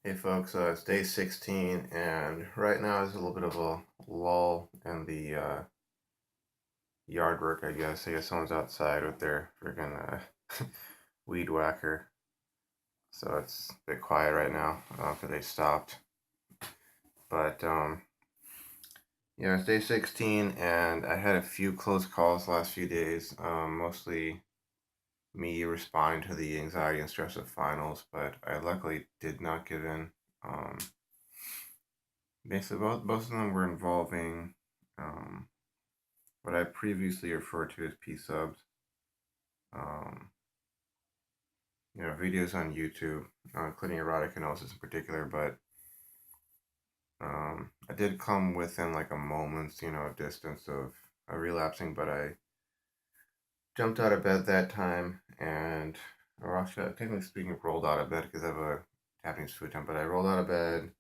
Hey folks, it's day 16, and right now is a little bit of a lull in the yard work, I guess. I guess someone's outside with their freaking weed whacker, so it's a bit quiet right now because they stopped. But yeah, it's day 16, and I had a few close calls the last few days, mostly me responding to the anxiety and stress of finals, but I luckily did not give in. Um, Basically, both of them were involving um, what I previously referred to as P subs. Um, videos on YouTube, including erotic hypnosis in particular. But I did come within like a moment's, distance of relapsing. But I jumped out of bed that time, and or actually, technically speaking, rolled out of bed because I have a Japanese food temp. But I rolled out of bed,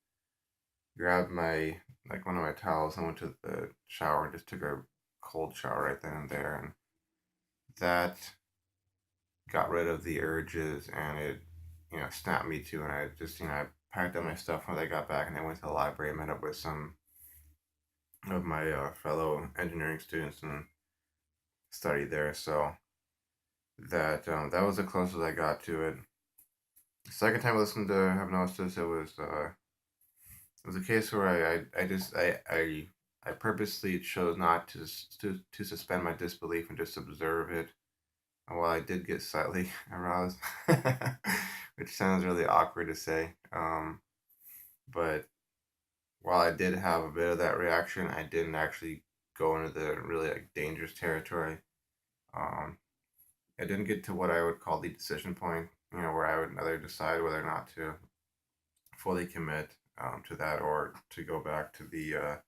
grabbed my one of my towels, and went to the shower and just took a cold shower right then and there, and that got rid of the urges, and it snapped me to. And I just I packed up my stuff when I got back, and I went to the library and met up with some of my fellow engineering students and studied there. So that was the closest I got to it. The second time I listened to Hypnosis, it was a case where I purposely chose not to suspend my disbelief and just observe it. And while I did get slightly aroused, which sounds really awkward to say, but while I did have a bit of that reaction, I didn't actually go into the really dangerous territory. Um, I didn't get to what I would call the decision point, where I would either decide whether or not to fully commit to that or to go back to the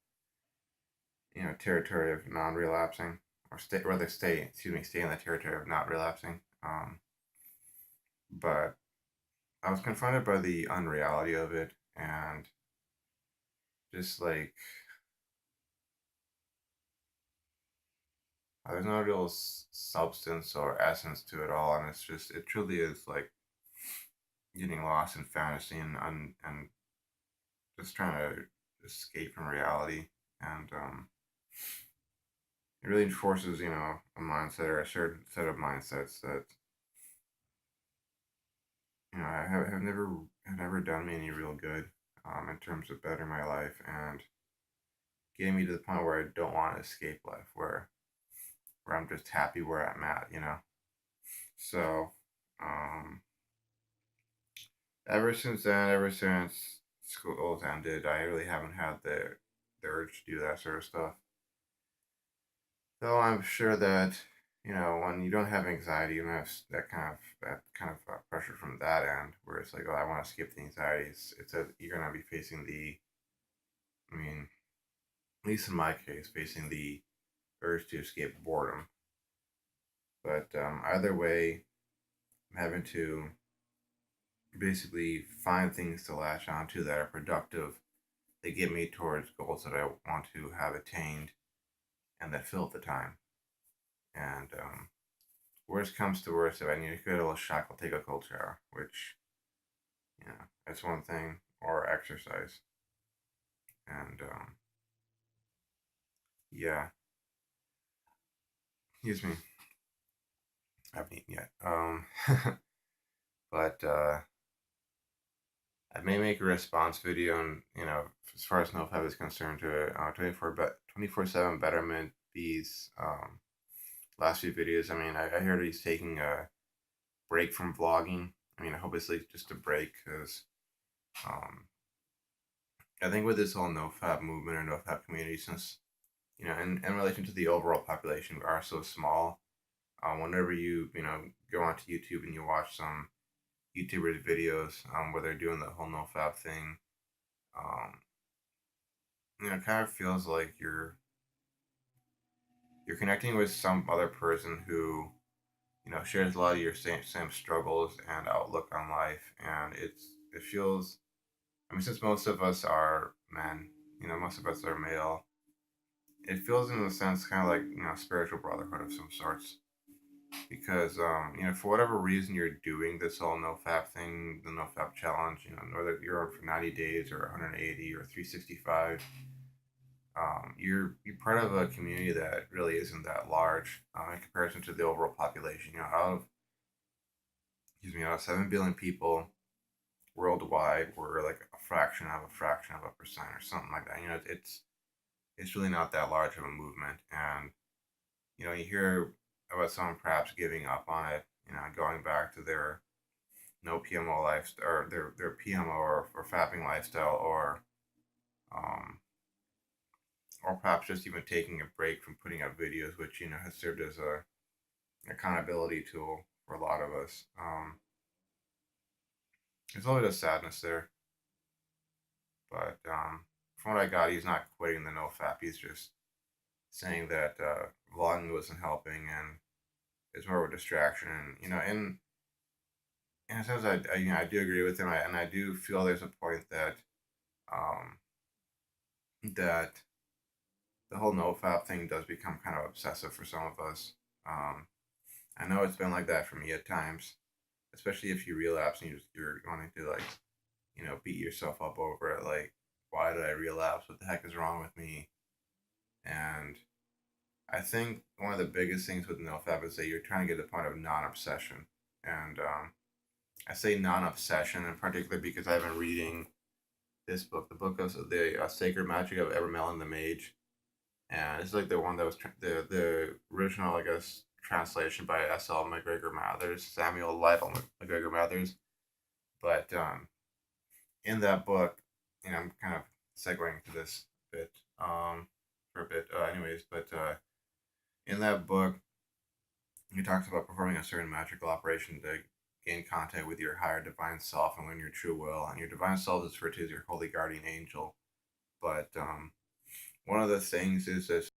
territory of non-relapsing, or stay in the territory of not relapsing. But I was confronted by the unreality of it, and just like there's no real substance or essence to it all, and it truly is like getting lost in fantasy and just trying to escape from reality. And it really enforces a mindset or a certain set of mindsets that have never done me any real good in terms of bettering my life and getting me to the point where I don't want to escape life, where I'm just happy where I'm at. So, um, ever since then, ever since school's ended, I really haven't had the urge to do that sort of stuff. Though I'm sure that when you don't have anxiety, you don't have that kind of pressure from that end, where it's like, oh, I want to skip the anxiety. You're gonna be facing I mean, at least in my case, facing the urge to escape boredom. But either way, I'm having to basically find things to latch onto that are productive. They get me towards goals that I want to have attained and that fill the time. And worst comes to worst, if I need a good old shock, I'll take a cold shower, which, that's one thing, or exercise. And yeah, excuse me, I haven't eaten yet. But I may make a response video, and as far as Nofap is concerned, to it, 24/7 Betterment. These last few videos. I mean, I heard he's taking a break from vlogging. I mean, I hope it's like just a break because um, I think with this whole NoFap movement or NoFap community, since in relation to the overall population, we are so small. Whenever you go onto YouTube and you watch some YouTubers videos where they're doing the whole NoFap thing, um, it kind of feels like you're connecting with some other person who shares a lot of your same struggles and outlook on life, and it feels. I mean, since most of us are men, most of us are male. It feels, in a sense, kind of like spiritual brotherhood of some sorts. because for whatever reason you're doing this whole Nofap thing, the Nofap challenge, whether you're on for 90 days or 180 or 365, you're part of a community that really isn't that large in comparison to the overall population. Out of 7 billion people worldwide, we're like a fraction of a percent or something like that. It's really not that large of a movement, and you hear about someone perhaps giving up on it, going back to their no PMO lifestyle or their PMO or fapping lifestyle, um, or perhaps just even taking a break from putting up videos, which has served as a accountability tool for a lot of us. There's a little bit of sadness there, but from what I got, he's not quitting the NoFap. He's just saying that vlogging wasn't helping and it's more of a distraction. And in a sense, I do agree with him, and I do feel there's a point that um, that the whole NoFap thing does become kind of obsessive for some of us. Um, I know it's been like that for me at times, especially if you relapse and you're wanting to like beat yourself up over it. Like, why did I relapse? What the heck is wrong with me? And I think one of the biggest things with NoFap is that you're trying to get to the point of non-obsession. And I say non-obsession in particular because I've been reading this book, the book of the Sacred Magic of Evermelon the Mage, and it's like the one that was the original, I guess, translation by S.L. McGregor Mathers, Samuel Lytle McGregor Mathers. But in that book, I'm kind of segueing to this bit for a bit, anyways. But in that book, he talks about performing a certain magical operation to gain contact with your higher divine self and learn your true will. And your divine self is referred to as your holy guardian angel. But one of the things is this